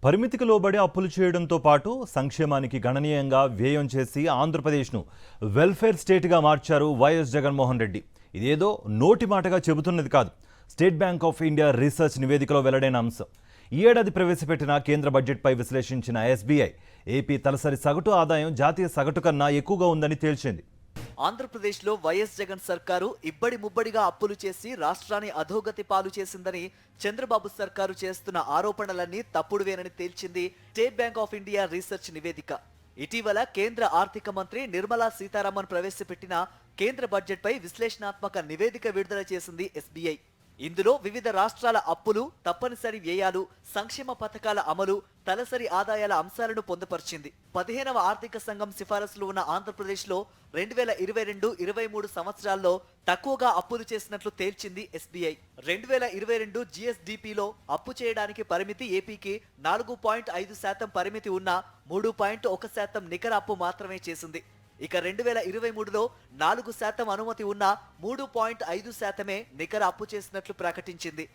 పరిమితికి లోబడి అప్పులు చేయడంతో పాటు సంక్షేమానికి గణనీయంగా వ్యయం చేసి ఆంధ్రప్రదేశ్ను వెల్ఫేర్ స్టేట్గా మార్చారు వైఎస్ జగన్మోహన్ రెడ్డి. ఇదేదో నోటి మాటగా చెబుతున్నది కాదు, state Bank of India research నివేదికలో వెల్లడైన అంశం. ఈ ఏడాది ప్రవేశపెట్టిన కేంద్ర బడ్జెట్పై విశ్లేషించిన ఎస్బీఐ ఏపీ తలసరి సగటు ఆదాయం జాతీయ సగటు కన్నా ఎక్కువగా ఉందని తేల్చింది. ఆంధ్రప్రదేశ్లో వైఎస్ జగన్ సర్కారు ఇబ్బడి ముబ్బడిగా అప్పులు చేసి రాష్ట్రాన్ని అధోగతి పాలు చేసిందని చంద్రబాబు సర్కారు చేస్తున్న ఆరోపణలన్నీ తప్పుడువేనని తేల్చింది State Bank of India research నివేదిక. ఇటీవల కేంద్ర ఆర్థిక మంత్రి నిర్మలా సీతారామన్ ప్రవేశపెట్టిన కేంద్ర బడ్జెట్పై విశ్లేషణాత్మక నివేదిక విడుదల చేసింది ఎస్బీఐ. ఇందులో వివిధ రాష్ట్రాల అప్పులు, తప్పనిసరి వ్యయాలు, సంక్షేమ పథకాల అమలు, తలసరి ఆదాయాల అంశాలను పొందుపరిచింది. 15వ ఆర్థిక సంఘం సిఫారసులు ఉన్న ఆంధ్రప్రదేశ్లో 2022-23 సంవత్సరాల్లో తక్కువగా అప్పులు చేసినట్లు తేల్చింది ఎస్బీఐ. 2022 జిఎస్డిపిలో అప్పు చేయడానికి పరిమితి ఏపీకి 4.5% పరిమితి ఉన్న 3.1% నికర అప్పు మాత్రమే చేసింది. ఇక 2023లో 4% అనుమతి ఉన్న 3.5% నికర అప్పు చేసినట్లు ప్రకటించింది.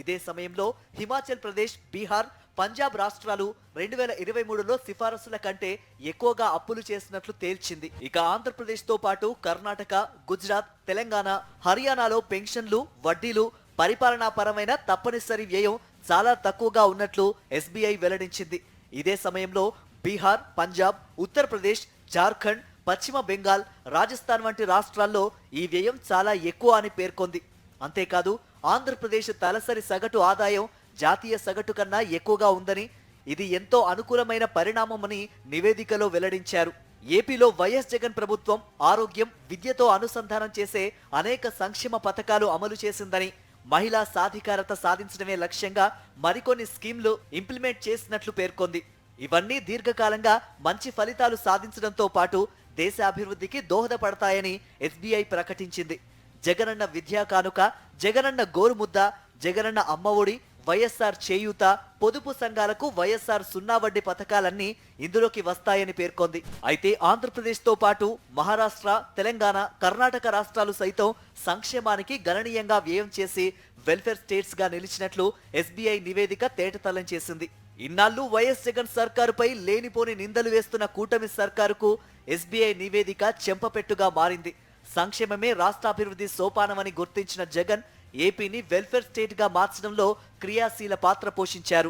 ఇదే సమయంలో హిమాచల్ ప్రదేశ్, బీహార్, పంజాబ్ రాష్ట్రాలు 2023లో సిఫారసుల కంటే ఎక్కువగా అప్పులు చేసినట్లు తేల్చింది. ఇక ఆంధ్రప్రదేశ్తో పాటు కర్ణాటక, గుజరాత్, తెలంగాణ, హర్యానాలో పెన్షన్లు, వడ్డీలు, పరిపాలనాపరమైన తప్పనిసరి వ్యయం చాలా తక్కువగా ఉన్నట్లు ఎస్బీఐ వెల్లడించింది. ఇదే సమయంలో బీహార్, పంజాబ్, ఉత్తరప్రదేశ్, జార్ఖండ్, పశ్చిమ బెంగాల్, రాజస్థాన్ వంటి రాష్ట్రాల్లో ఈ వ్యయం చాలా ఎక్కువ అని పేర్కొంది. అంతేకాదు ఆంధ్రప్రదేశ్ తలసరి సగటు ఆదాయం జాతీయ సగటు కన్నా ఎక్కువగా ఉందని, ఇది ఎంతో అనుకూలమైన పరిణామమని నివేదికలో వెల్లడించారు. ఏపీలో వైఎస్ జగన్ ప్రభుత్వం ఆరోగ్యం, విద్యతో అనుసంధానం చేసే అనేక సంక్షేమ పథకాలు అమలు చేసిందని, మహిళా సాధికారత సాధించడమే లక్ష్యంగా మరికొన్ని స్కీమ్లు ఇంప్లిమెంట్ చేసినట్లు పేర్కొంది. ఇవన్నీ దీర్ఘకాలంగా మంచి ఫలితాలు సాధించడంతో పాటు దేశ అభివృద్ధికి దోహదపడతాయని ఎస్బీఐ ప్రకటించింది. జగనన్న విద్యా కానుక, జగనన్న గోరుముద్ద, జగనన్న అమ్మఒడి, వైఎస్ఆర్ చేయూత, పొదుపు సంఘాలకు వైఎస్ఆర్ సున్నా వడ్డీ పథకాలన్నీ ఇందులోకి వస్తాయని పేర్కొంది. అయితే ఆంధ్రప్రదేశ్తో పాటు మహారాష్ట్ర, తెలంగాణ, కర్ణాటక రాష్ట్రాలు సైతం సంక్షేమానికి గణనీయంగా వ్యయం చేసి వెల్ఫేర్ స్టేట్స్ గా నిలిచినట్లు ఎస్బీఐ నివేదిక తేటతెల్లం చేసింది. ఇన్నాళ్లు వైఎస్ జగన్ సర్కారుపై లేనిపోని నిందలు వేస్తున్న కూటమి సర్కారుకు ఎస్బీఐ నివేదిక చెంపపెట్టుగా మారింది. సంక్షేమమే రాష్ట్రాభివృద్ధి సోపానమని గుర్తించిన జగన్ ఏపీని వెల్ఫేర్ స్టేట్ గా మార్చడంలో క్రియాశీల పాత్ర పోషించారు.